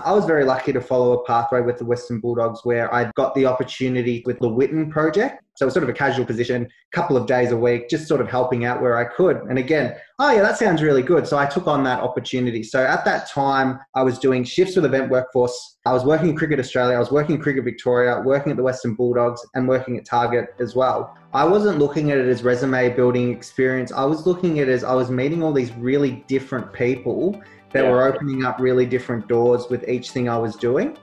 I was very lucky to follow a pathway with the Western Bulldogs where I got the opportunity with the Witten project. So it was sort of a casual position, a couple of days a week, just sort of helping out where I could. And again, oh yeah, that sounds really good. So I took on that opportunity. So at that time, I was doing shifts with Event Workforce. I was working in Cricket Australia. I was working in Cricket Victoria, working at the Western Bulldogs and working at Target as well. I wasn't looking at it as resume building experience. I was looking at it as I was meeting all these really different people that were opening up really different doors with each thing I was doing.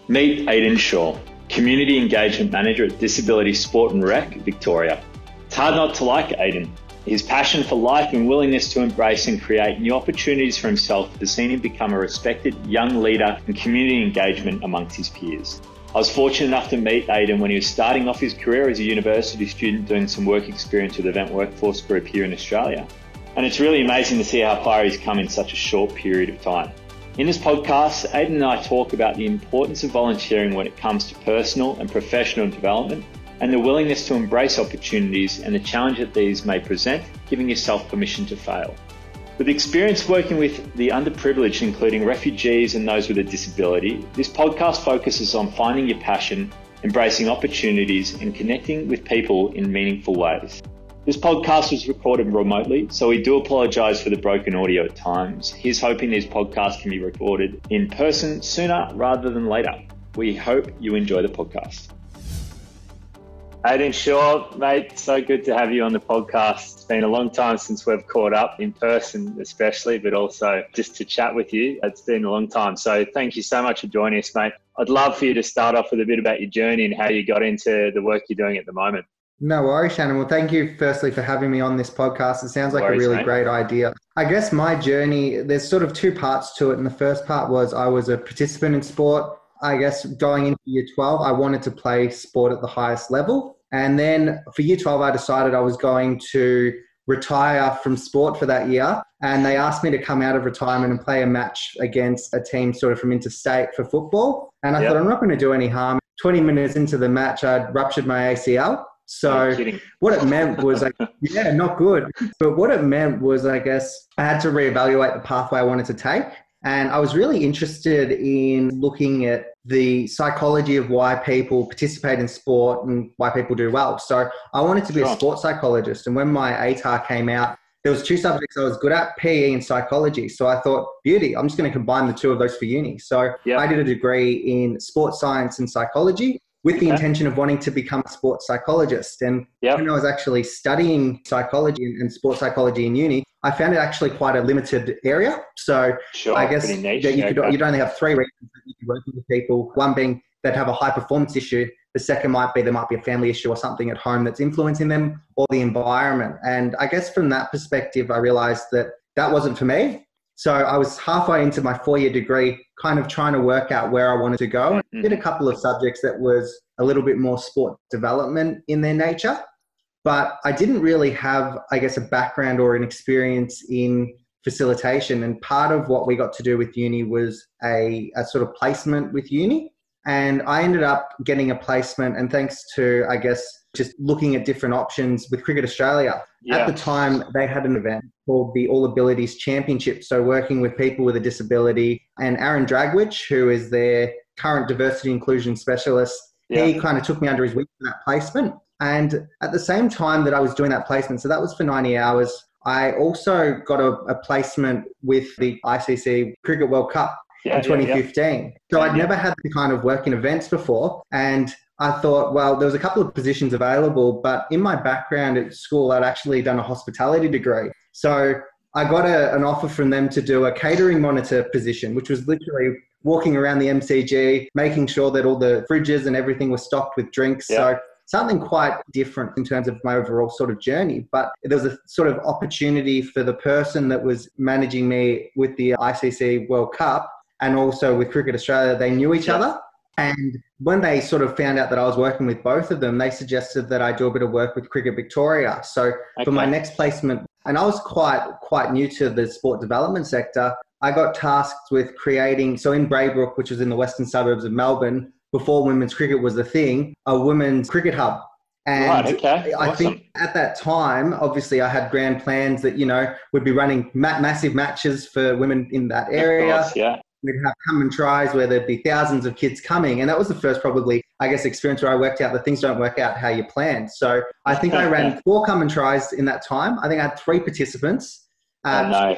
Meet Ayden Shaw, Community Engagement Manager at Disability Sport and Rec, Victoria. It's hard not to like Ayden. His passion for life and willingness to embrace and create new opportunities for himself has seen him become a respected young leader in community engagement amongst his peers. I was fortunate enough to meet Ayden when he was starting off his career as a university student doing some work experience with Event Workforce Group here in Australia. And it's really amazing to see how far he's come in such a short period of time. In this podcast, Ayden and I talk about the importance of volunteering when it comes to personal and professional development and the willingness to embrace opportunities and the challenge that these may present, giving yourself permission to fail. With experience working with the underprivileged, including refugees and those with a disability, this podcast focuses on finding your passion, embracing opportunities, and connecting with people in meaningful ways. This podcast was recorded remotely, so we do apologise for the broken audio at times. Here's hoping these podcasts can be recorded in person sooner rather than later. We hope you enjoy the podcast. Ayden Shaw, mate, so good to have you on the podcast. It's been a long time since we've caught up in person especially, but also just to chat with you. It's been a long time. So thank you so much for joining us, mate. I'd love for you to start off with a bit about your journey and how you got into the work you're doing at the moment. No worries, Shannon. Well, thank you firstly for having me on this podcast. It sounds like a really great idea. I guess my journey, there's sort of two parts to it. And the first part was I was a participant in sport. I guess going into year 12, I wanted to play sport at the highest level. And then for year 12, I decided I was going to retire from sport for that year. And they asked me to come out of retirement and play a match against a team sort of from interstate for football. And I thought, I'm not going to do any harm. 20 minutes into the match, I'd ruptured my ACL. So what it meant was, not good. But what it meant was, I guess, I had to reevaluate the pathway I wanted to take. And I was really interested in looking at the psychology of why people participate in sport and why people do well. So I wanted to be a sports psychologist. And when my ATAR came out, there was two subjects I was good at, PE and psychology. So I thought, beauty, I'm just going to combine the two of those for uni. So I did a degree in sports science and psychology, with the intention of wanting to become a sports psychologist. And when I was actually studying psychology and sports psychology in uni, I found it actually quite a limited area. So I guess that you'd only have three reasons that you'd be working with people. One being they'd have a high performance issue. The second might be there might be a family issue or something at home that's influencing them, or the environment. And I guess from that perspective, I realized that that wasn't for me. So I was halfway into my 4-year degree, kind of trying to work out where I wanted to go. I did a couple of subjects that was a little bit more sport development in their nature, but I didn't really have, I guess, a background or an experience in facilitation. And part of what we got to do with uni was a sort of placement with uni. And I ended up getting a placement, and thanks to, I guess, just looking at different options with Cricket Australia. At the time, they had an event called the All Abilities Championship. So working with people with a disability, and Aaron Dragwich, who is their current diversity inclusion specialist, he kind of took me under his wing for that placement. And at the same time that I was doing that placement, so that was for 90 hours, I also got a placement with the ICC Cricket World Cup in 2015. So I'd never had to kind of work in events before. And I thought, well, there was a couple of positions available, but in my background at school, I'd actually done a hospitality degree. So I got an offer from them to do a catering monitor position, which was literally walking around the MCG, making sure that all the fridges and everything was stocked with drinks. So something quite different in terms of my overall sort of journey. But there was a sort of opportunity for the person that was managing me with the ICC World Cup and also with Cricket Australia. They knew each other. And when they sort of found out that I was working with both of them, they suggested that I do a bit of work with Cricket Victoria. So for my next placement, and I was quite new to the sport development sector, I got tasked with creating, so in Braybrook, which was in the western suburbs of Melbourne, before women's cricket was a thing, a women's cricket hub. And I think at that time, obviously I had grand plans that, we'd be running massive matches for women in that area. we'd have come and tries where there'd be thousands of kids coming. And that was the first probably, I guess, experience where I worked out that things don't work out how you planned. So I think I ran 4 come and tries in that time. I think I had 3 participants, male,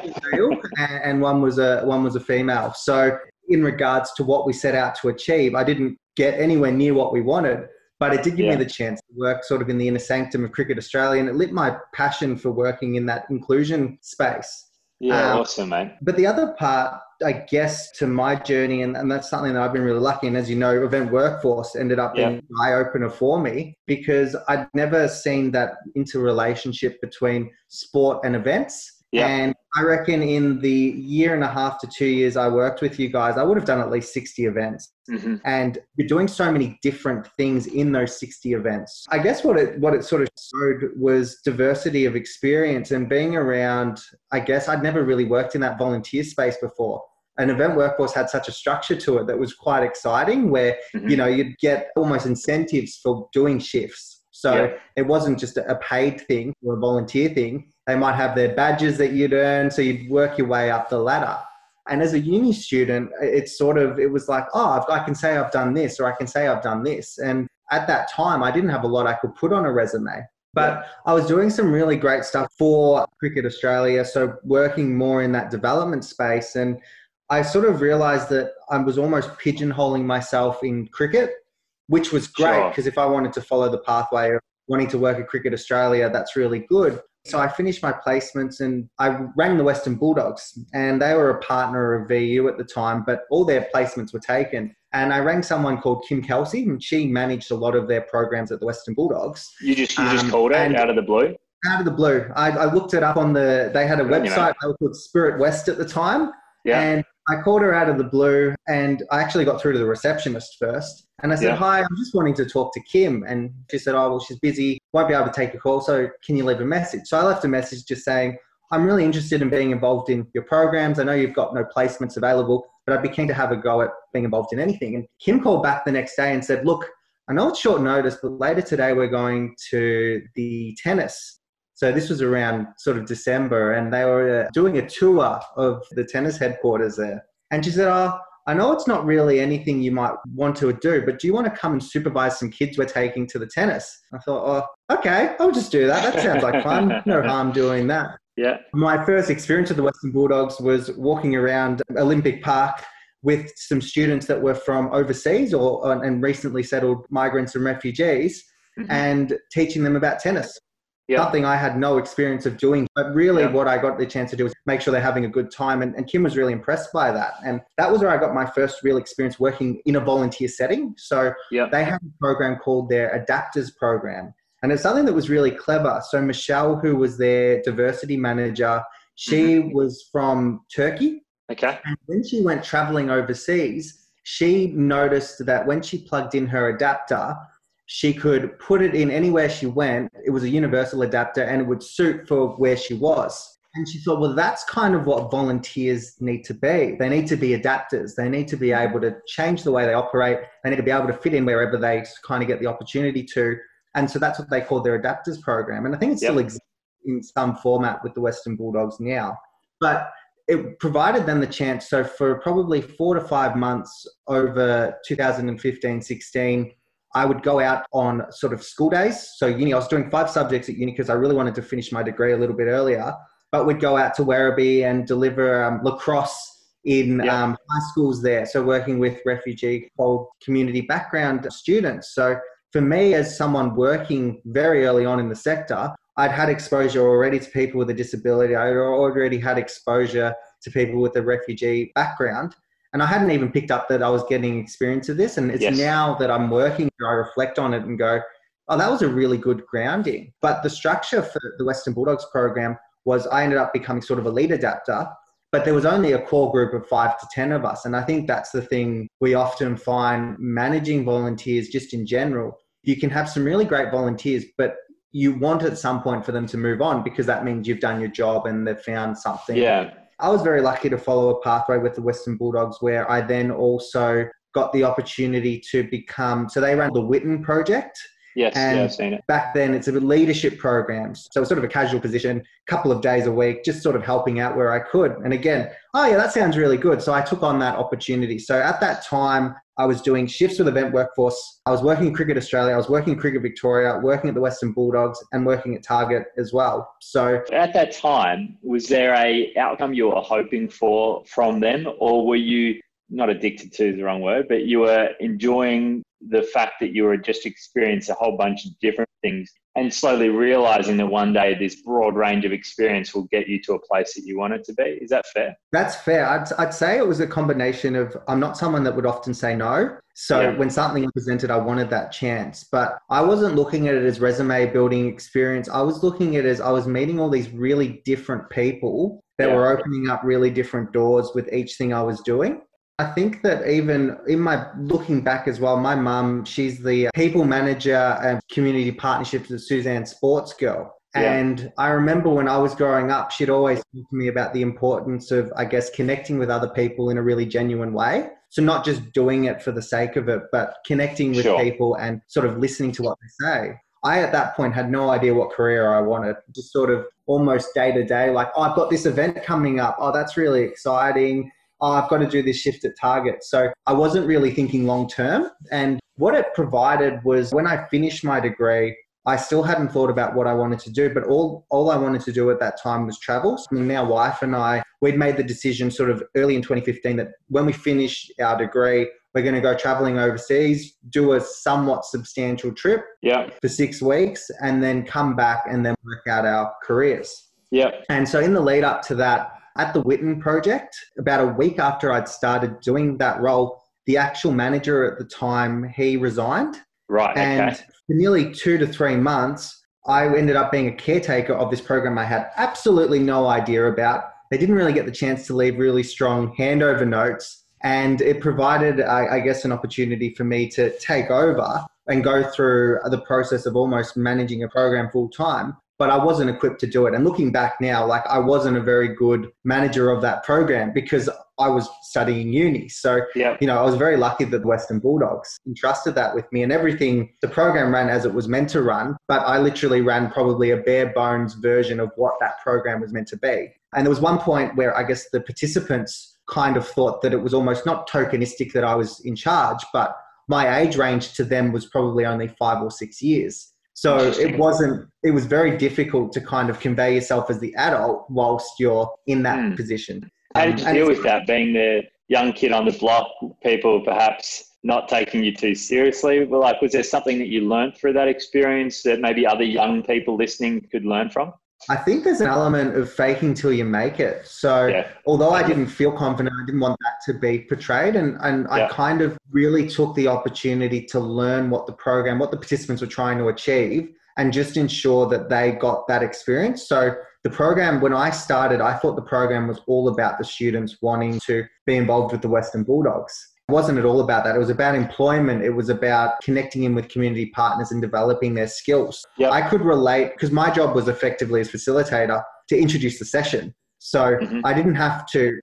and one was a female. So in regards to what we set out to achieve, I didn't get anywhere near what we wanted, but it did give me the chance to work sort of in the inner sanctum of Cricket Australia, and it lit my passion for working in that inclusion space. Yeah, awesome, mate. But the other part, I guess, to my journey, and that's something that I've been really lucky in, as you know, Event Workforce ended up being an eye-opener for me, because I'd never seen that interrelationship between sport and events. Yeah. And I reckon in the 1.5 to 2 years I worked with you guys, I would have done at least 60 events. Mm-hmm. And you're doing so many different things in those 60 events. I guess what it sort of showed was diversity of experience and being around, I guess I'd never really worked in that volunteer space before. An Event Workforce had such a structure to it that was quite exciting, where, you know, you'd get almost incentives for doing shifts. So it wasn't just a paid thing or a volunteer thing. They might have their badges that you'd earn, so you'd work your way up the ladder. And as a uni student, it was like, oh, I can say I've done this, or I can say I've done this. And at that time, I didn't have a lot I could put on a resume. But I was doing some really great stuff for Cricket Australia, so working more in that development space. And I sort of realised that I was almost pigeonholing myself in cricket, which was great, because if I wanted to follow the pathway of wanting to work at Cricket Australia, that's really good. So I finished my placements and I rang the Western Bulldogs, and they were a partner of VU at the time, but all their placements were taken. And I rang someone called Kim Kelsey, and she managed a lot of their programs at the Western Bulldogs. You just called it out of the blue? Out of the blue. I looked it up on they had a website, they were called Spirit West at the time. Yeah. And I called her out of the blue, and I actually got through to the receptionist first. And I said, hi, I'm just wanting to talk to Kim. And she said, oh, well, she's busy, won't be able to take a call, so can you leave a message? So I left a message just saying, I'm really interested in being involved in your programs. I know you've got no placements available, but I'd be keen to have a go at being involved in anything. And Kim called back the next day and said, look, I know it's short notice, but later today we're going to the tennis. So this was around sort of December, and they were doing a tour of the tennis headquarters there. And she said, oh, I know it's not really anything you might want to do, but do you want to come and supervise some kids we're taking to the tennis? I thought, oh, okay, I'll just do that. That sounds like fun. No harm doing that. Yeah. My first experience with the Western Bulldogs was walking around Olympic Park with some students that were from overseas and recently settled migrants and refugees, and teaching them about tennis. Something I had no experience of doing, but really what I got the chance to do was make sure they're having a good time. And Kim was really impressed by that. And that was where I got my first real experience working in a volunteer setting. So they had a program called their Adapters program. And it's something that was really clever. So Michelle, who was their diversity manager, she was from Turkey. Okay. And when she went traveling overseas, she noticed that when she plugged in her adapter, she could put it in anywhere she went. It was a universal adapter and it would suit for where she was. And she thought, well, that's kind of what volunteers need to be. They need to be adapters. They need to be able to change the way they operate. They need to be able to fit in wherever they kind of get the opportunity to. And so that's what they call their Adapters program. And I think it still exists in some format with the Western Bulldogs now. But it provided them the chance. So for probably 4 to 5 months over 2015-16, I would go out on sort of school days. So uni, I was doing 5 subjects at uni because I really wanted to finish my degree a little bit earlier. But we'd go out to Werribee and deliver lacrosse in high schools there. So working with refugee or community background students. So for me, as someone working very early on in the sector, I'd had exposure already to people with a disability. I already had exposure to people with a refugee background. And I hadn't even picked up that I was getting experience of this. And it's now that I'm working, I reflect on it and go, oh, that was a really good grounding. But the structure for the Western Bulldogs program was I ended up becoming sort of a lead adapter, but there was only a core group of 5 to 10 of us. And I think that's the thing we often find managing volunteers just in general. You can have some really great volunteers, but you want at some point for them to move on because that means you've done your job and they've found something. Yeah. I was very lucky to follow a pathway with the Western Bulldogs where I then also got the opportunity to become, so they ran the Witten project. Yes, yeah, And I've seen it. back then it's a leadership programs. So it's sort of a casual position, a couple of days a week, just sort of helping out where I could. And again, oh yeah, that sounds really good. So I took on that opportunity. So at that time, I was doing shifts with Event Workforce. I was working in Cricket Australia. I was working in Cricket Victoria, working at the Western Bulldogs and working at Target as well. So at that time, was there a outcome you were hoping for from them, or were you not addicted to the wrong word, but you were enjoying the fact that you were just experiencing a whole bunch of different things and slowly realizing that one day this broad range of experience will get you to a place that you want it to be? Is that fair? that's fair. I'd say it was a combination of, I'm not someone that would often say no. So when something was presented, I wanted that chance, but I wasn't looking at it as resume building experience. I was looking at it as I was meeting all these really different people that were opening up really different doors with each thing I was doing. I think that even in my looking back as well, my mum, she's the people manager and community partnerships at Suzanne Sports Girl. And I remember when I was growing up, she'd always talk to me about the importance of, I guess, connecting with other people in a really genuine way. So not just doing it for the sake of it, but connecting with people and sort of listening to what they say. I, at that point, had no idea what career I wanted, just sort of almost day to day, like, oh, I've got this event coming up. Oh, that's really exciting. Oh, I've got to do this shift at Target. So I wasn't really thinking long term. And what it provided was when I finished my degree, I still hadn't thought about what I wanted to do, but all I wanted to do at that time was travel. So my wife and I, we'd made the decision sort of early in 2015 that when we finish our degree, we're going to go traveling overseas, do a somewhat substantial trip for 6 weeks, and then come back and then work out our careers. And so in the lead up to that, at the Witten project, about a week after I'd started doing that role, the actual manager at the time, he resigned. And for nearly 2 to 3 months, I ended up being a caretaker of this program I had absolutely no idea about. They didn't really get the chance to leave really strong handover notes. And it provided, I guess, an opportunity for me to take over and go through the process of almost managing a program full time. But I wasn't equipped to do it. And looking back now, like I wasn't a very good manager of that program because I was studying uni. So, I was very lucky that the Western Bulldogs entrusted that with me and everything. The program ran as it was meant to run, but I literally ran probably a bare bones version of what that program was meant to be. And there was one point where I guess the participants kind of thought that it was almost not tokenistic that I was in charge, but my age range to them was probably only 5 or 6 years. So it was very difficult to kind of convey yourself as the adult whilst you're in that position. How did you deal with that, being the young kid on the block, people perhaps not taking you too seriously? Well, like, was there something that you learned through that experience that maybe other young people listening could learn from? I think there's an element of faking till you make it. So although I didn't feel confident, I didn't want that to be portrayed. And I kind of really took the opportunity to learn what the participants were trying to achieve and just ensure that they got that experience. So the program, when I started, I thought the program was all about the students wanting to be involved with the Western Bulldogs. It wasn't at all about that. It was about employment. It was about connecting in with community partners and developing their skills. I could relate because my job was effectively as facilitator to introduce the session. So I didn't have to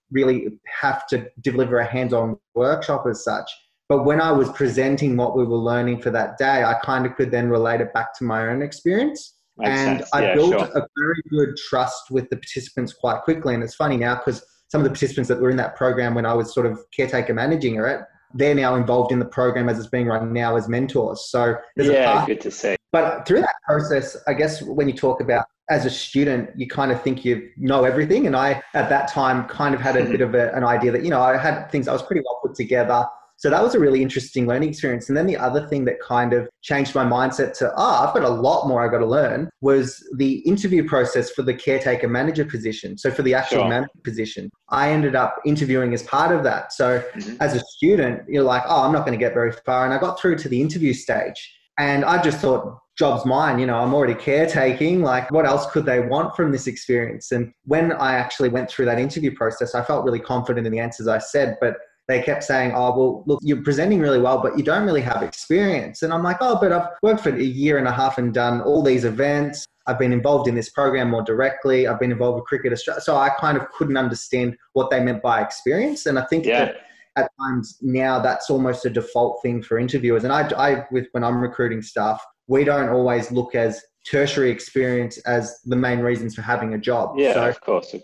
deliver a hands-on workshop as such. But when I was presenting what we were learning for that day, I kind of could then relate it back to my own experience. I built a very good trust with the participants quite quickly. And it's funny now because some of the participants that were in that program when I was sort of caretaker managing it, they're now involved in the program as it's being run now as mentors. So there's a path. Good to see. But through that process, I guess when you talk about as a student, you kind of think you know everything. And I, at that time, kind of had a bit of an idea that, I had things, I was pretty well put together. So that was a really interesting learning experience. And then the other thing that kind of changed my mindset to, I've got a lot more I've got to learn, was the interview process for the caretaker manager position. So for the actual manager position, I ended up interviewing as part of that. So as a student, you're like, I'm not going to get very far. And I got through to the interview stage and I just thought, job's mine, I'm already caretaking. Like, what else could they want from this experience? And when I actually went through that interview process, I felt really confident in the answers I said, but they kept saying, well, look, you're presenting really well, but you don't really have experience. And I'm like, but I've worked for a year and a half and done all these events. I've been involved in this program more directly. I've been involved with Cricket Australia. So I kind of couldn't understand what they meant by experience. And I think that at times now that's almost a default thing for interviewers. And I when I'm recruiting staff, we don't always look as tertiary experience as the main reasons for having a job. Yeah, so of course.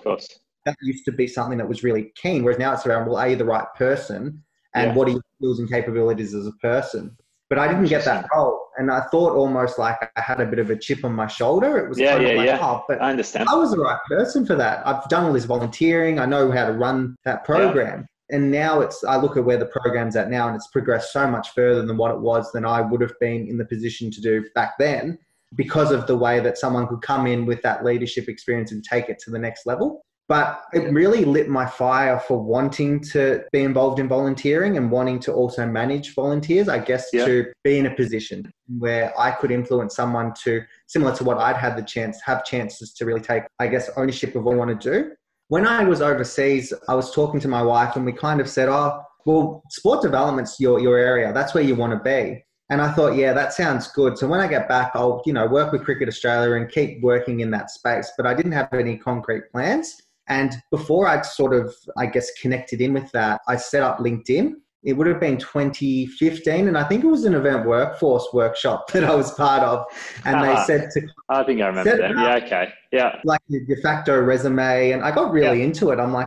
that used to be something that was really keen, whereas now it's around, well, are you the right person? And what are your skills and capabilities as a person? But I didn't get that role. And I thought almost like I had a bit of a chip on my shoulder. It was oh, but I understand. I was the right person for that. I've done all this volunteering. I know how to run that program. Yeah. And now I look at where the program's at now, and it's progressed so much further than what it was than I would have been in the position to do back then, because of the way that someone could come in with that leadership experience and take it to the next level. But it really lit my fire for wanting to be involved in volunteering and wanting to also manage volunteers, I guess, to be in a position where I could influence someone to, similar to what I'd had the chance, have chances to really take, I guess, ownership of what I want to do. When I was overseas, I was talking to my wife and we kind of said, oh, well, sport development's your area. That's where you want to be. And I thought, yeah, that sounds good. So when I get back, I'll, work with Cricket Australia and keep working in that space. But I didn't have any concrete plans. And before I'd sort of, I guess, connected in with that, I set up LinkedIn. It would have been 2015. And I think it was an event workforce workshop that I was part of. And they said to... I think I remember that. Yeah, okay. Yeah. Like the de facto resume. And I got really into it. I'm like,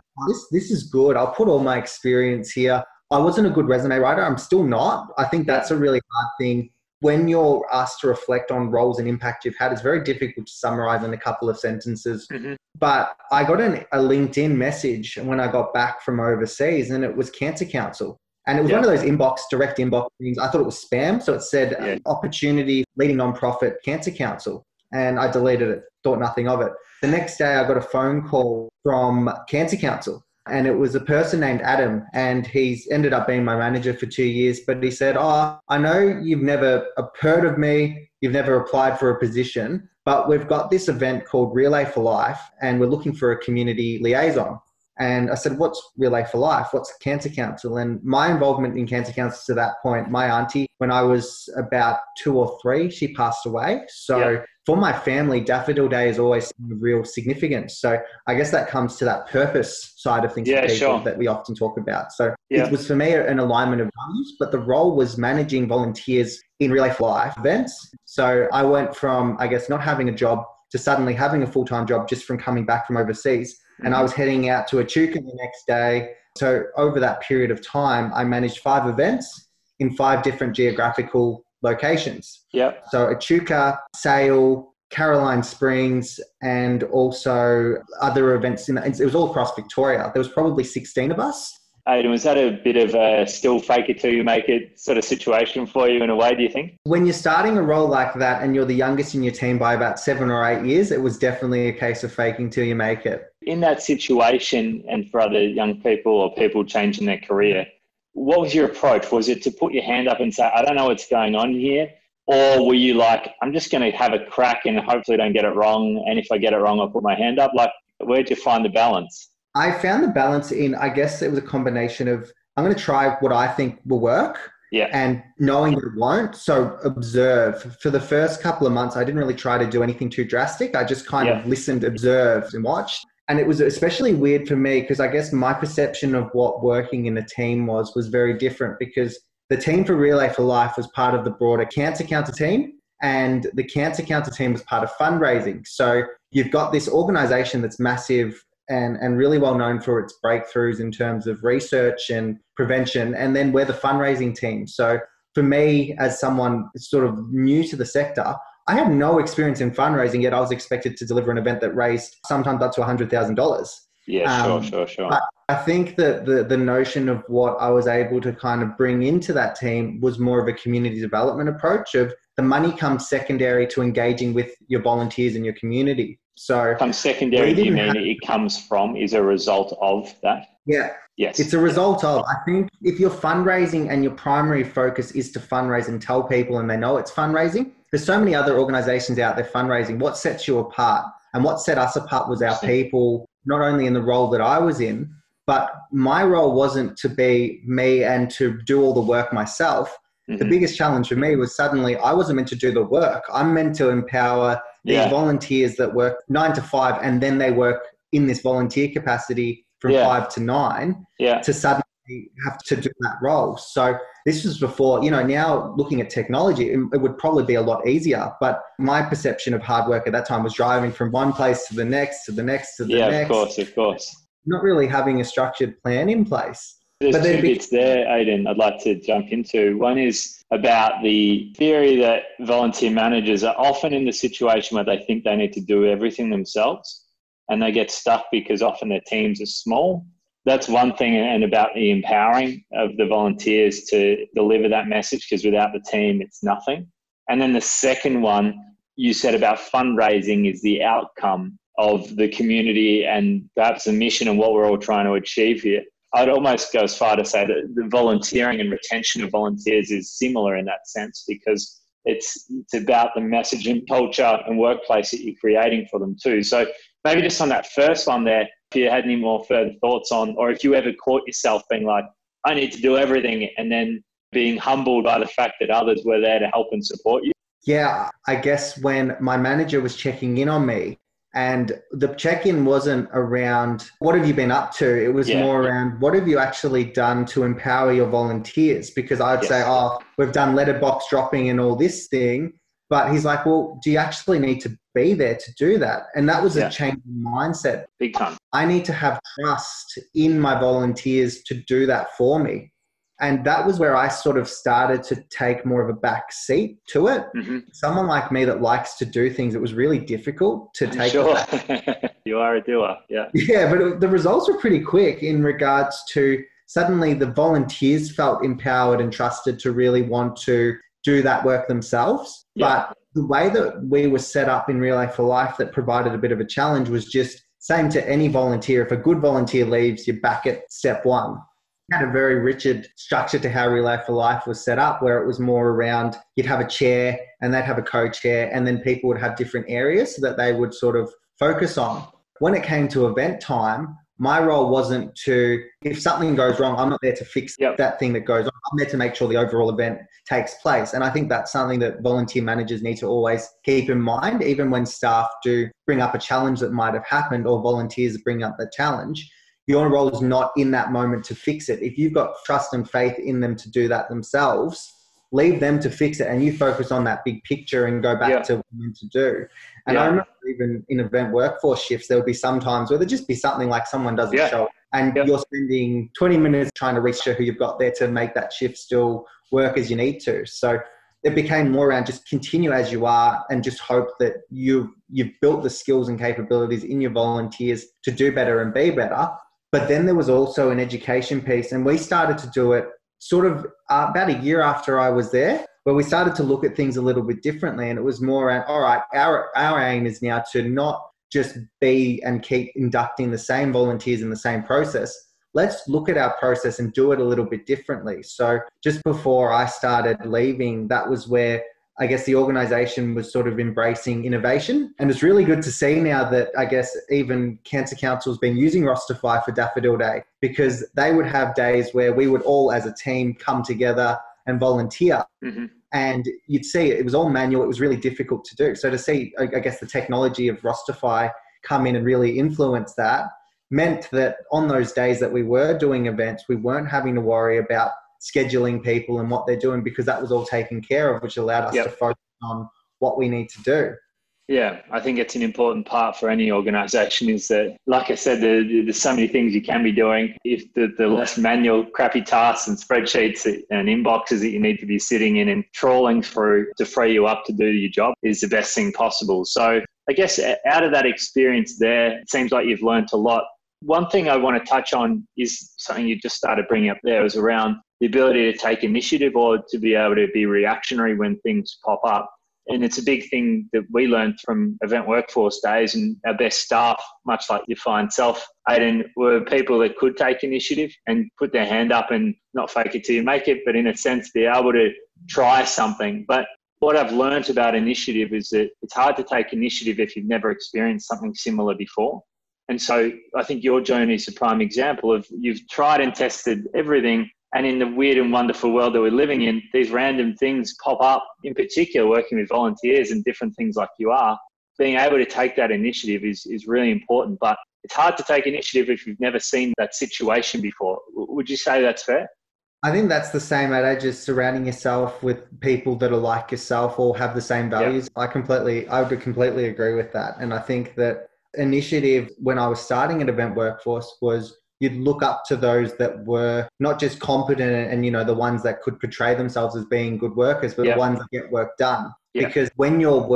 this is good. I'll put all my experience here. I wasn't a good resume writer. I'm still not. I think that's a really hard thing. When you're asked to reflect on roles and impact you've had, it's very difficult to summarize in a couple of sentences. Mm-hmm. But I got a LinkedIn message when I got back from overseas, and it was Cancer Council. And it was one of those direct inbox things. I thought it was spam. So it said opportunity leading nonprofit Cancer Council. And I deleted it, thought nothing of it. The next day I got a phone call from Cancer Council. And it was a person named Adam, and he's ended up being my manager for 2 years. But he said, oh, I know you've never heard of me, you've never applied for a position, but we've got this event called Relay for Life, and we're looking for a community liaison. And I said, what's Relay for Life? What's Cancer Council? And my involvement in Cancer Council to that point, my auntie, when I was about 2 or 3, she passed away. So for my family, Daffodil Day is always of real significance. So I guess that comes to that purpose side of things for people that we often talk about. So it was for me an alignment of values, but the role was managing volunteers in Relay for Life events. So I went from, I guess, not having a job to suddenly having a full-time job just from coming back from overseas. And I was heading out to Echuca the next day. So over that period of time, I managed 5 events in 5 different geographical locations. Yep. So Echuca, Sale, Caroline Springs, and also other events. It was all across Victoria. There was probably 16 of us. Ayden, was that a bit of a still fake it till you make it sort of situation for you in a way, do you think? When you're starting a role like that and you're the youngest in your team by about 7 or 8 years, it was definitely a case of faking till you make it. In that situation, and for other young people or people changing their career, what was your approach? Was it to put your hand up and say, I don't know what's going on here? Or were you like, I'm just going to have a crack and hopefully don't get it wrong. And if I get it wrong, I'll put my hand up. Like, where'd you find the balance? I found the balance in, I guess it was a combination of, I'm going to try what I think will work and knowing that it won't. So observe. For the first couple of months, I didn't really try to do anything too drastic. I just kind of listened, observed and watched. And it was especially weird for me because I guess my perception of what working in a team was very different, because the team for Relay for Life was part of the broader Cancer Council team, and the Cancer Council team was part of fundraising. So you've got this organization that's massive and really well known for its breakthroughs in terms of research and prevention. And then we're the fundraising team. So for me, as someone sort of new to the sector, I had no experience in fundraising, yet I was expected to deliver an event that raised sometimes up to $100,000. Yeah, sure. But I think that the notion of what I was able to kind of bring into that team was more of a community development approach of the money comes secondary to engaging with your volunteers in your community. So comes secondary, do you mean it comes from, is a result of that? Yeah. Yes. It's a result of, I think if you're fundraising and your primary focus is to fundraise and tell people and they know it's fundraising, there's so many other organizations out there fundraising. What sets you apart? And what set us apart was our people, not only in the role that I was in, but my role wasn't to be me and to do all the work myself. Mm-hmm. The biggest challenge for me was suddenly I wasn't meant to do the work. I'm meant to empower these volunteers that work 9 to 5 and then they work in this volunteer capacity from 5 to 9 to suddenly have to do that role. So this was before, now looking at technology, it would probably be a lot easier. But my perception of hard work at that time was driving from one place to the next, to the next, to the next. Yeah, of course. Not really having a structured plan in place. There's two bits there, Ayden, I'd like to jump into. One is about the theory that volunteer managers are often in the situation where they think they need to do everything themselves and they get stuck because often their teams are small. That's one thing, and about the empowering of the volunteers to deliver that message, because without the team, it's nothing. And then the second one you said about fundraising is the outcome of the community and perhaps the mission and what we're all trying to achieve here. I'd almost go as far to say that the volunteering and retention of volunteers is similar in that sense, because it's about the message and culture and workplace that you're creating for them too. So maybe just on that first one there, if you had any more further thoughts on, or if you ever caught yourself being like, I need to do everything, and then being humbled by the fact that others were there to help and support you. Yeah, I guess when my manager was checking in on me, and the check-in wasn't around what have you been up to, it was more around what have you actually done to empower your volunteers, because I'd say, we've done letterbox dropping and all this thing, but he's like, well, do you actually need to be there to do that? And that was a change in mindset. Big time. I need to have trust in my volunteers to do that for me. And that was where I sort of started to take more of a back seat to it. Mm-hmm. Someone like me that likes to do things, it was really difficult to take. Sure. You are a doer. Yeah. Yeah, but the results were pretty quick in regards to suddenly the volunteers felt empowered and trusted to really want to do that work themselves. Yeah. But the way that we were set up in Relay for Life that provided a bit of a challenge was just same to any volunteer. If a good volunteer leaves, you're back at step one. Had a very rigid structure to how Relay for Life was set up, where it was more around you'd have a chair and they'd have a co-chair, and then people would have different areas so that they would sort of focus on. When it came to event time, my role wasn't to, if something goes wrong, I'm not there to fix that thing that goes on. I'm there to make sure the overall event takes place. And I think that's something that volunteer managers need to always keep in mind, even when staff do bring up a challenge that might have happened or volunteers bring up the challenge. Your role is not in that moment to fix it. If you've got trust and faith in them to do that themselves, leave them to fix it, and you focus on that big picture and go back to what you need to do. And I remember even in event workforce shifts, there would be some times where there'd just be something like someone doesn't show up, and you're spending 20 minutes trying to reach who you've got there to make that shift still work as you need to. So it became more around just continue as you are and just hope that you've built the skills and capabilities in your volunteers to do better and be better. But then there was also an education piece, and we started to do it sort of about a year after I was there, where we started to look at things a little bit differently. And it was more around, all right, our aim is now to not just be and keep inducting the same volunteers in the same process. Let's look at our process and do it a little bit differently. So just before I started leaving, that was where I guess the organisation was sort of embracing innovation. And it's really good to see now that I guess even Cancer Council has been using Rostify for Daffodil Day, because they would have days where we would all as a team come together and volunteer. Mm-hmm. And you'd see it was all manual. It was really difficult to do. So to see, I guess, the technology of Rostify come in and really influence that meant that on those days that we were doing events, we weren't having to worry about scheduling people and what they're doing, because that was all taken care of, which allowed us to focus on what we need to do. Yeah, I think it's an important part for any organisation is that, like I said, there's so many things you can be doing. If the less manual, crappy tasks and spreadsheets and inboxes that you need to be sitting in and trawling through to free you up to do your job is the best thing possible. So I guess out of that experience there, it seems like you've learned a lot. One thing I want to touch on is something you just started bringing up there, was around the ability to take initiative or to be able to be reactionary when things pop up. And it's a big thing that we learned from event workforce days, and our best staff, much like your fine self, Ayden, were people that could take initiative and put their hand up and not fake it till you make it, but in a sense be able to try something. But what I've learned about initiative is that it's hard to take initiative if you've never experienced something similar before. And so I think your journey is a prime example of you've tried and tested everything. And in the weird and wonderful world that we're living in, these random things pop up, in particular working with volunteers and different things like you are. Being able to take that initiative is really important. But it's hard to take initiative if you've never seen that situation before. Would you say that's fair? I think that's the same adage as surrounding yourself with people that are like yourself or have the same values. Yep. I would completely agree with that. And I think that initiative when I was starting at Event Workforce was you'd look up to those that were not just competent and, the ones that could portray themselves as being good workers, but the ones that get work done. Yep. Because when you're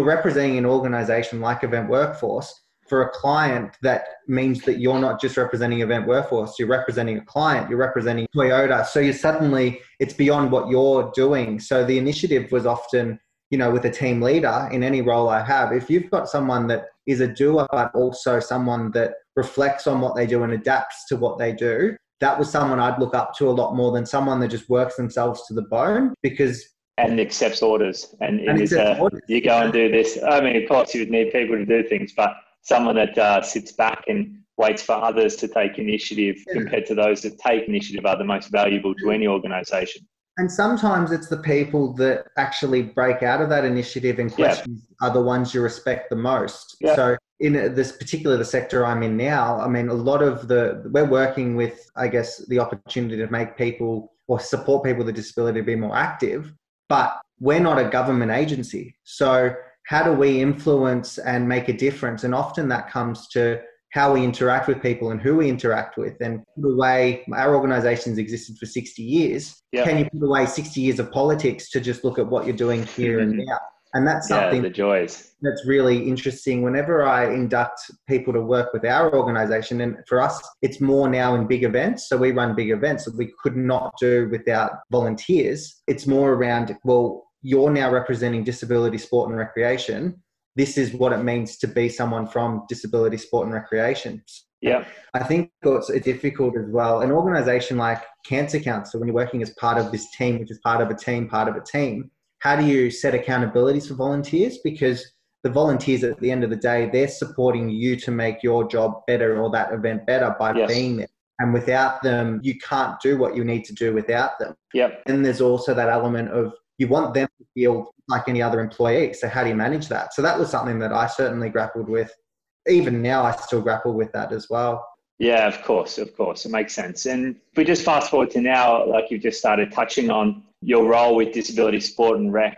representing an organization like Event Workforce. For a client, that means that you're not just representing Event Workforce, you're representing a client, you're representing Toyota. So it's beyond what you're doing. So the initiative was often, with a team leader in any role I have, if you've got someone that is a doer, but also someone that reflects on what they do and adapts to what they do, that was someone I'd look up to a lot more than someone that just works themselves to the bone and accepts orders. And you go and do this. I mean, of course, you would need people to do things, but someone that sits back and waits for others to take initiative compared to those that take initiative are the most valuable to any organisation. And sometimes it's the people that actually break out of that initiative and questions are the ones you respect the most. Yeah. So in the sector I'm in now, I mean, we're working with, I guess, the opportunity to make people or support people with a disability to be more active, but we're not a government agency. So how do we influence and make a difference? And often that comes to how we interact with people and who we interact with. And put away, our organization's existed for 60 years. Yep. Can you put away 60 years of politics to just look at what you're doing here and now? And that's something the joys. That's really interesting. Whenever I induct people to work with our organization, and for us, it's more now in big events. So we run big events that we could not do without volunteers. It's more around, you're now representing disability, sport and recreation. This is what it means to be someone from disability, sport and recreation. Yeah, I think it's difficult as well. An organization like Cancer Council, when you're working as part of this team, which is part of a team, how do you set accountabilities for volunteers? Because the volunteers at the end of the day, they're supporting you to make your job better or that event better by being there. And without them, you can't do what you need to do without them. Yep. And there's also that element of you want them to feel like any other employee. So how do you manage that? So that was something that I certainly grappled with. Even now, I still grapple with that as well. Yeah, of course. It makes sense. And if we just fast forward to now, like you've just started touching on your role with disability sport and rec.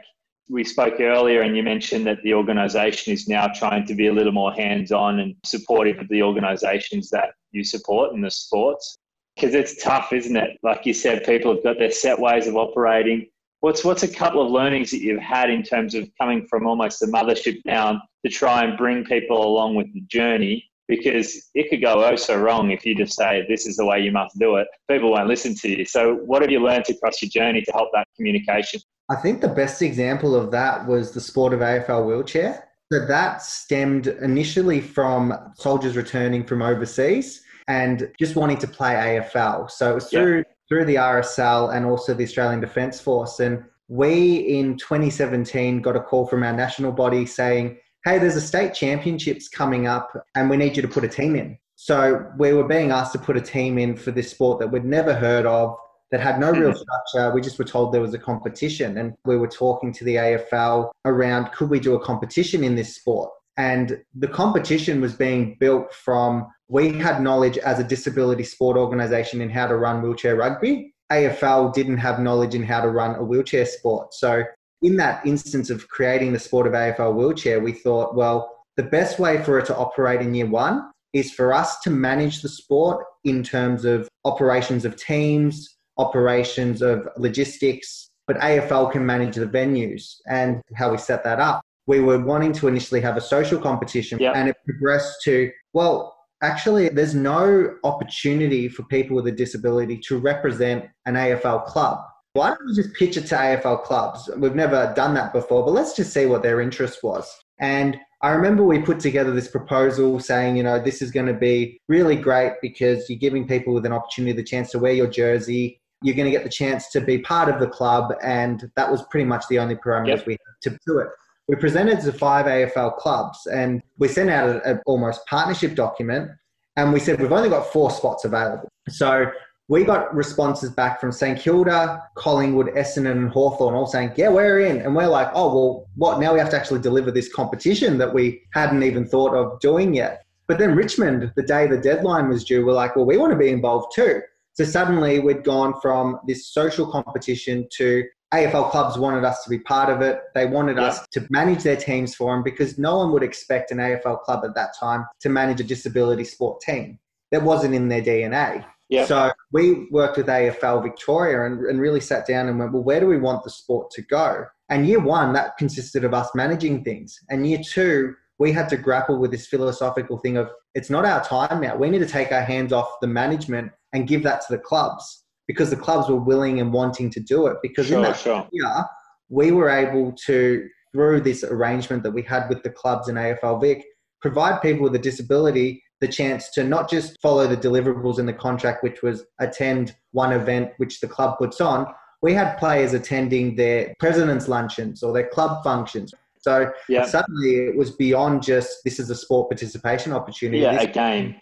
We spoke earlier and you mentioned that the organisation is now trying to be a little more hands-on and supportive of the organisations that you support in the sports. Because it's tough, isn't it? Like you said, people have got their set ways of operating. What's a couple of learnings that you've had in terms of coming from almost the mothership down to try and bring people along with the journey? Because it could go so wrong if you just say, this is the way you must do it. People won't listen to you. So what have you learned across your journey to help that communication? I think the best example of that was the sport of AFL wheelchair. So that stemmed initially from soldiers returning from overseas and just wanting to play AFL. So it was through the RSL and also the Australian Defence Force. And we, in 2017, got a call from our national body saying, hey, there's a state championships coming up and we need you to put a team in. So we were being asked to put a team in for this sport that we'd never heard of, that had no real structure. We just were told there was a competition. And we were talking to the AFL around, could we do a competition in this sport? And the competition was being built from, we had knowledge as a disability sport organisation in how to run wheelchair rugby. AFL didn't have knowledge in how to run a wheelchair sport. So in that instance of creating the sport of AFL wheelchair, we thought, the best way for it to operate in year one is for us to manage the sport in terms of operations of teams, operations of logistics, but AFL can manage the venues. And how we set that up, we were wanting to initially have a social competition and it progressed to, actually, there's no opportunity for people with a disability to represent an AFL club. Why don't we just pitch it to AFL clubs? We've never done that before, but let's just see what their interest was. And I remember we put together this proposal saying, this is going to be really great because you're giving people with an opportunity the chance to wear your jersey. You're going to get the chance to be part of the club. And that was pretty much the only parameters we had to do it. We presented to 5 AFL clubs and we sent out an almost partnership document and we said, we've only got 4 spots available. So we got responses back from St Kilda, Collingwood, Essendon and Hawthorn all saying, yeah, we're in. And we're like, what? Now we have to actually deliver this competition that we hadn't even thought of doing yet. But then Richmond, the day the deadline was due, were like, well, we want to be involved too. So suddenly we'd gone from this social competition to AFL clubs wanted us to be part of it. They wanted us to manage their teams for them, because no one would expect an AFL club at that time to manage a disability sport team. That wasn't in their DNA. Yep. So we worked with AFL Victoria and really sat down and went, well, where do we want the sport to go? And year one, that consisted of us managing things. And year two, we had to grapple with this philosophical thing of, it's not our time now. We need to take our hands off the management and give that to the clubs, because the clubs were willing and wanting to do it. Because in that year, we were able to, through this arrangement that we had with the clubs in AFL Vic, provide people with a disability the chance to not just follow the deliverables in the contract, which was attend one event which the club puts on. We had players attending their president's luncheons or their club functions. So suddenly it was beyond just, this is a sport participation opportunity.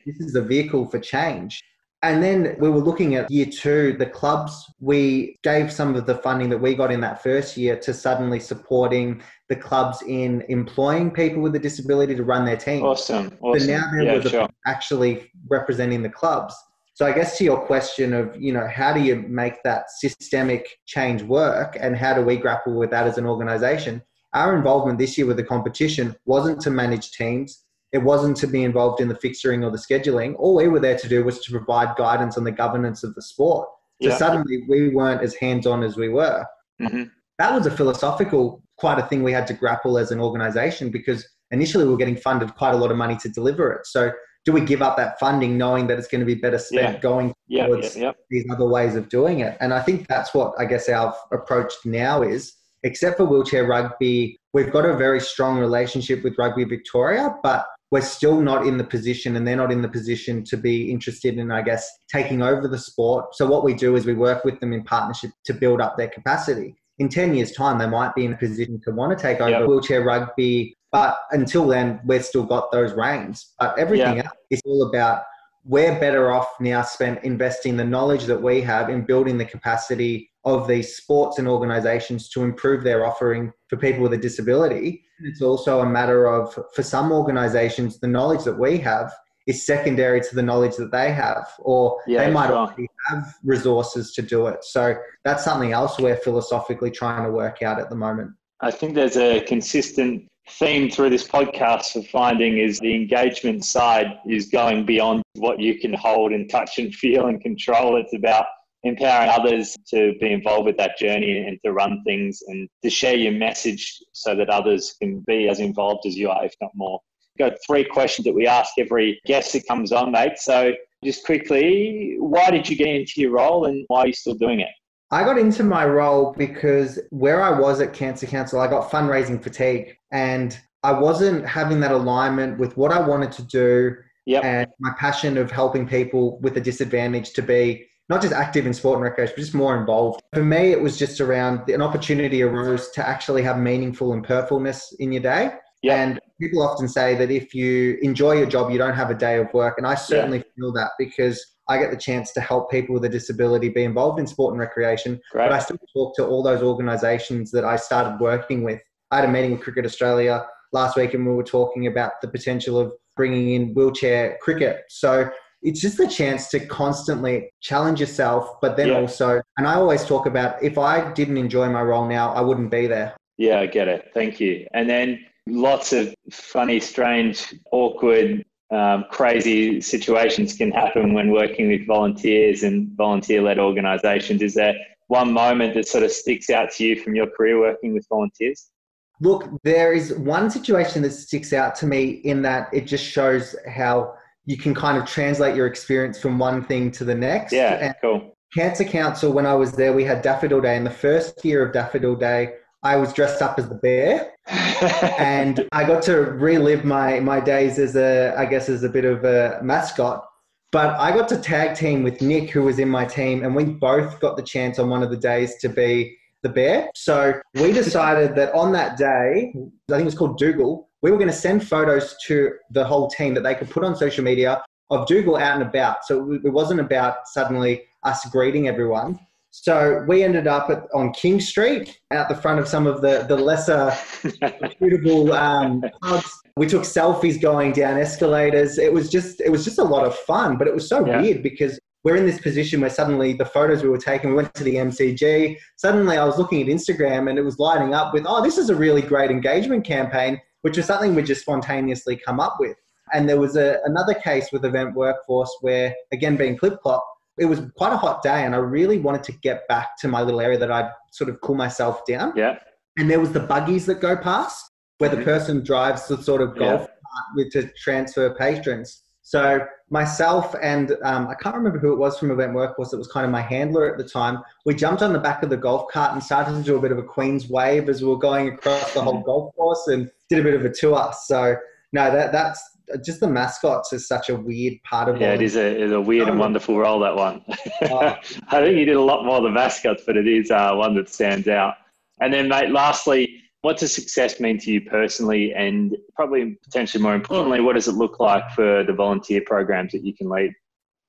This is a vehicle for change. And then we were looking at year two, the clubs, we gave some of the funding that we got in that first year to suddenly supporting the clubs in employing people with a disability to run their teams. Awesome. So now there was actually representing the clubs. So I guess to your question of, how do you make that systemic change work, and how do we grapple with that as an organisation? Our involvement this year with the competition wasn't to manage teams. It wasn't to be involved in the fixturing or the scheduling. All we were there to do was to provide guidance on the governance of the sport. So suddenly we weren't as hands-on as we were. Mm-hmm. That was a philosophical, quite a thing we had to grapple as an organisation, because initially we were getting funded quite a lot of money to deliver it. So do we give up that funding knowing that it's going to be better spent going towards these other ways of doing it? And I think that's what I guess our approach now is. Except for wheelchair rugby, we've got a very strong relationship with Rugby Victoria, but we're still not in the position, and they're not in the position to be interested in, I guess, taking over the sport. So what we do is we work with them in partnership to build up their capacity. In 10 years' time, they might be in a position to want to take over wheelchair rugby, but until then, we've still got those reins. But everything else is all about, we're better off now spent investing the knowledge that we have in building the capacity of these sports and organisations to improve their offering for people with a disability. It's also a matter of, for some organisations, the knowledge that we have is secondary to the knowledge that they have, or they might already have resources to do it. So that's something else we're philosophically trying to work out at the moment. I think there's a consistent theme through this podcast for finding is the engagement side is going beyond what you can hold and touch and feel and control. It's about empowering others to be involved with that journey and to run things and to share your message so that others can be as involved as you are, if not more. We've got 3 questions that we ask every guest that comes on, mate. So just quickly, why did you get into your role and why are you still doing it? I got into my role because where I was at Cancer Council, I got fundraising fatigue, and I wasn't having that alignment with what I wanted to do and my passion of helping people with a disadvantage to be not just active in sport and recreation, but just more involved. For me, it was just around an opportunity arose to actually have meaningful and purposefulness in your day. And people often say that if you enjoy your job, you don't have a day of work. And I certainly feel that, because I get the chance to help people with a disability be involved in sport and recreation. But I still talk to all those organisations that I started working with. I had a meeting with Cricket Australia last week, and we were talking about the potential of bringing in wheelchair cricket. So it's just a chance to constantly challenge yourself, but then also, and I always talk about, if I didn't enjoy my role now, I wouldn't be there. Yeah, I get it. Thank you. And then lots of funny, strange, awkward, crazy situations can happen when working with volunteers and volunteer-led organisations. Is there one moment that sort of sticks out to you from your career working with volunteers? Look, there is one situation that sticks out to me in that it just shows how you can kind of translate your experience from one thing to the next. Cool. Cancer Council, when I was there, we had Daffodil Day. And the first year of Daffodil Day, I was dressed up as the bear. And I got to relive my days as a bit of a mascot. But I got to tag team with Nick, who was in my team, and we both got the chance on one of the days to be the bear. So we decided that on that day, I think it was called Dougal, we were going to send photos to the whole team that they could put on social media of Dougal out and about. So it wasn't about suddenly us greeting everyone. So we ended up on King Street, out the front of some of the lesser reputable pubs. We took selfies going down escalators. It was just a lot of fun, but it was so weird because we're in this position where suddenly the photos we were taking, we went to the MCG. Suddenly I was looking at Instagram and it was lighting up with, oh, this is a really great engagement campaign, which was something we just spontaneously come up with. And there was another case with Event Workforce where, again, being Flip-Flop, it was quite a hot day and I really wanted to get back to my little area that I'd sort of cool myself down. Yeah. And there was the buggies that go past where the person drives the sort of golf cart to transfer patrons. So myself and I can't remember who it was from Event Workforce, it was kind of my handler at the time. We jumped on the back of the golf cart and started to do a bit of a Queen's wave as we were going across the whole golf course and did a bit of a tour. So no, that's just the mascots is such a weird part of it. Yeah, it is a weird and wonderful role, that one. I think you did a lot more of the mascots, but it is one that stands out. And then, mate, lastly, what does success mean to you personally? And probably potentially more importantly, what does it look like for the volunteer programs that you can lead?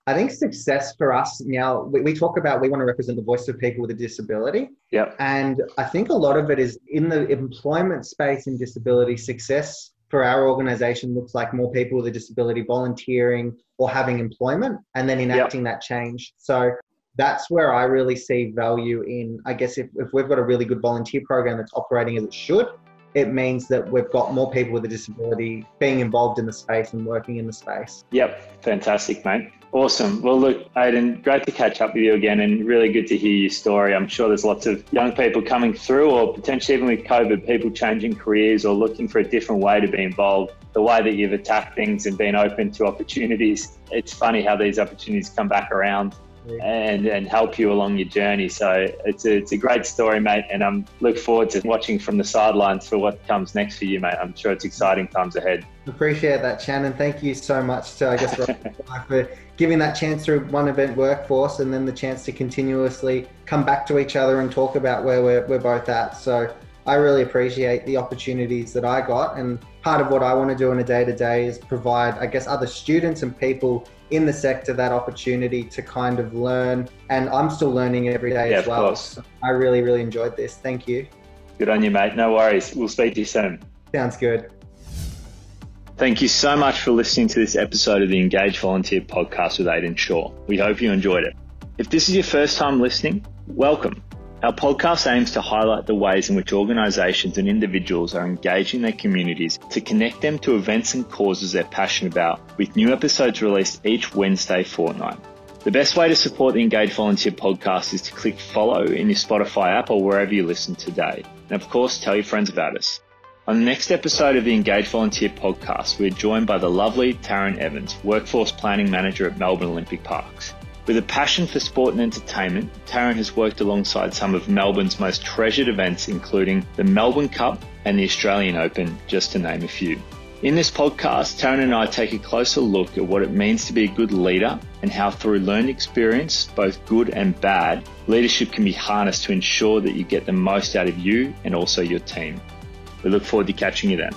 I think success for us now, we talk about we want to represent the voice of people with a disability. Yep. And I think a lot of it is in the employment space in disability. Success for our organisation looks like more people with a disability volunteering or having employment and then enacting that change. So that's where I really see value in, I guess, if we've got a really good volunteer program that's operating as it should, it means that we've got more people with a disability being involved in the space and working in the space. Yep. Fantastic, mate. Awesome. Well, look, Ayden, great to catch up with you again and really good to hear your story. I'm sure there's lots of young people coming through or potentially even with COVID, people changing careers or looking for a different way to be involved. The way that you've attacked things and been open to opportunities, it's funny how these opportunities come back around and help you along your journey. So it's a great story, mate. And I'm look forward to watching from the sidelines for what comes next for you, mate. I'm sure it's exciting times ahead. Appreciate that, Shannon. Thank you so much to, I guess, for giving that chance through one Event Workforce and then the chance to continuously come back to each other and talk about where we're both at. So I really appreciate the opportunities that I got. And part of what I want to do on a day-to-day is provide, I guess, other students and people in the sector that opportunity to kind of learn. And I'm still learning every day as well. So I really, really enjoyed this. Thank you. Good on you, mate. No worries. We'll speak to you soon. Sounds good. Thank you so much for listening to this episode of the Engage Volunteer podcast with Ayden Shaw. We hope you enjoyed it. If this is your first time listening, welcome. Our podcast aims to highlight the ways in which organisations and individuals are engaging their communities to connect them to events and causes they're passionate about, with new episodes released each Wednesday fortnight. The best way to support the Engage Volunteer podcast is to click follow in your Spotify app or wherever you listen today. And of course, tell your friends about us. On the next episode of the Engage Volunteer podcast, we're joined by the lovely Taryn Evans, Workforce Planning Manager at Melbourne Olympic Parks. With a passion for sport and entertainment, Taryn has worked alongside some of Melbourne's most treasured events, including the Melbourne Cup and the Australian Open, just to name a few. In this podcast, Taryn and I take a closer look at what it means to be a good leader and how through learned experience, both good and bad, leadership can be harnessed to ensure that you get the most out of you and also your team. We look forward to catching you then.